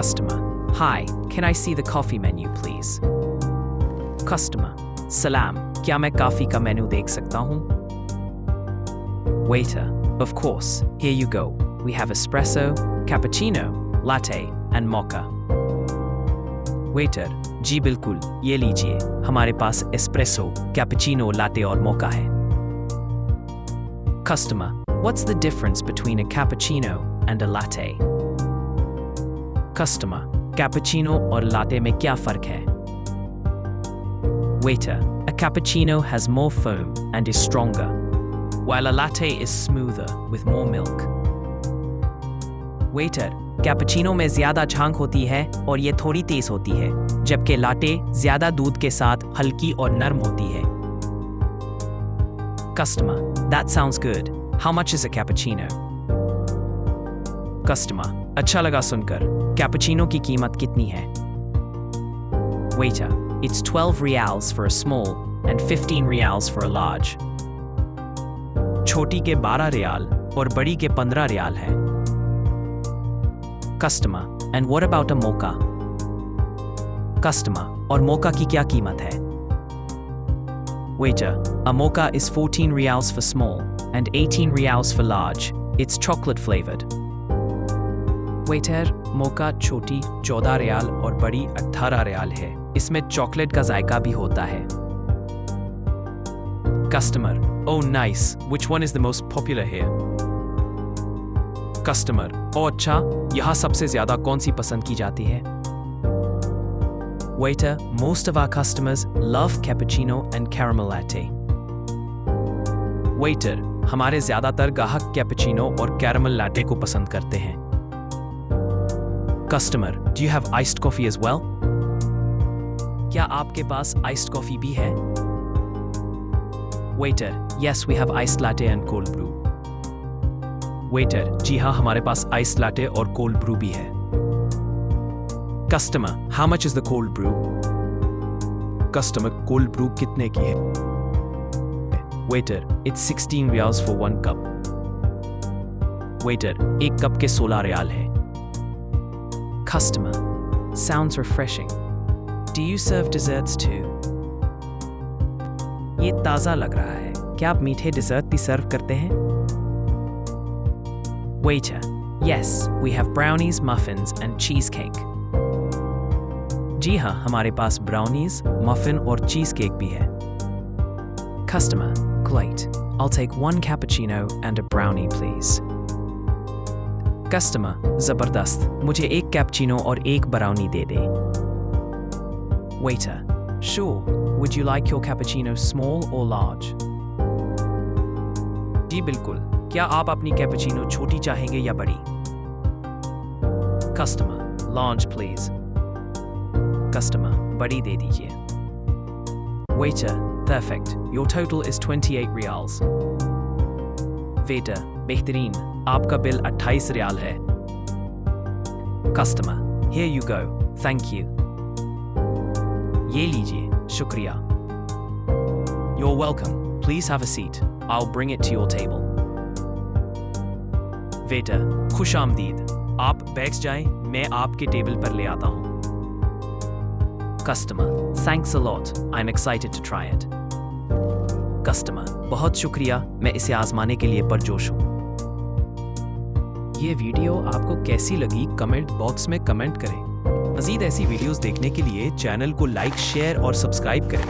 Customer, hi, can I see the coffee menu please? Customer, salam, क्या मैं coffee का मेनू देख सकता हूँ? Waiter, of course, here you go. We have espresso, cappuccino, latte and mocha. Waiter, जी बिल्कुल, ये लीजिए, हमारे पास एस्प्रेसो, कैपुचिनो, लाटे और मोका है. Customer, what's the difference between a cappuccino and a latte? Customer, cappuccino और latte में क्या फर्क है? Waiter, a cappuccino has more foam and is stronger, while a latte is smoother with more milk. Waiter, cappuccino में ज्यादा झांक होती है और ये थोड़ी तेज होती है, जबकि लाटे ज्यादा दूध के साथ हल्की और नरम होती है. Customer, that sounds good. How much is a cappuccino? Customer, अच्छा लगा सुनकर. कैपुचिनो की कीमत कितनी है? Waiter, it's 12 reals for a small and 15 reals for a large. छोटी के 12 रियाल और बड़ी के 15 रियाल है. Customer, and what about a mocha? Customer, और मोका की क्या कीमत है? Waiter, a mocha is 14 reals for small and 18 reals for large. It's chocolate flavored. Waiter, मोका छोटी 14 रियाल और बड़ी 18 रियाल है. इसमें चॉकलेट का जायका भी होता है. Customer, oh nice. Which one is the most popular here? Customer, oh अच्छा, यहाँ सबसे ज्यादा कौन सी पसंद की जाती है? Waiter, most of our customers love cappuccino and caramel latte. Waiter, हमारे ज्यादातर ग्राहक कैपुचिनो और कैरमल लाटे को पसंद करते हैं. Customer, do you have iced coffee as well? क्या आपके पास iced coffee भी है? Waiter, yes, we have iced latte and cold brew. Waiter, जी हाँ, हमारे पास iced latte और cold brew भी है. Customer, how much is the cold brew? Customer, cold brew कितने की है? Waiter, it's 16 reals for 1 cup. Waiter, एक कप के 16 रियाल है. Customer, sounds refreshing. Do you serve desserts too? ये ताज़ा लग रहा है. क्या आप मीठे डिजर्ट भी सर्व करते हैं? Waiter, yes, we have brownies, muffins and cheesecake. जी हाँ, हमारे पास ब्राउनीज, मफिन और चीज केक भी है. Customer, great. I'll take 1 cappuccino and a brownie, please. Customer, जबरदस्त. मुझे एक कैपुचिनो और एक brownie they they. Waiter, sure. Would you like your cappuccino small or large? जी बिल्कुल. क्या आप अपनी कैपुचिनो छोटी चाहेंगे या बड़ी? Customer, large please. Customer, बड़ी दे दीजिए. Waiter, perfect. Your total is 28 reals. Waiter, बेहतरीन. आपका बिल 28 रियाल है. Customer, here you go. Thank you. ये लीजिए, शुक्रिया. You're welcome. Please have a seat. I'll bring it to your table. Waiter, खुश आमदीद. आप बैठ जाएं, मैं आपके टेबल पर ले आता हूं. Customer, thanks a lot. I'm excited to try it. Customer, बहुत शुक्रिया, मैं इसे आजमाने के लिए पुरजोश हूं. ये वीडियो आपको कैसी लगी कमेंट बॉक्स में कमेंट करें. मज़ीद ऐसी वीडियोस देखने के लिए चैनल को लाइक, शेयर और सब्सक्राइब करें.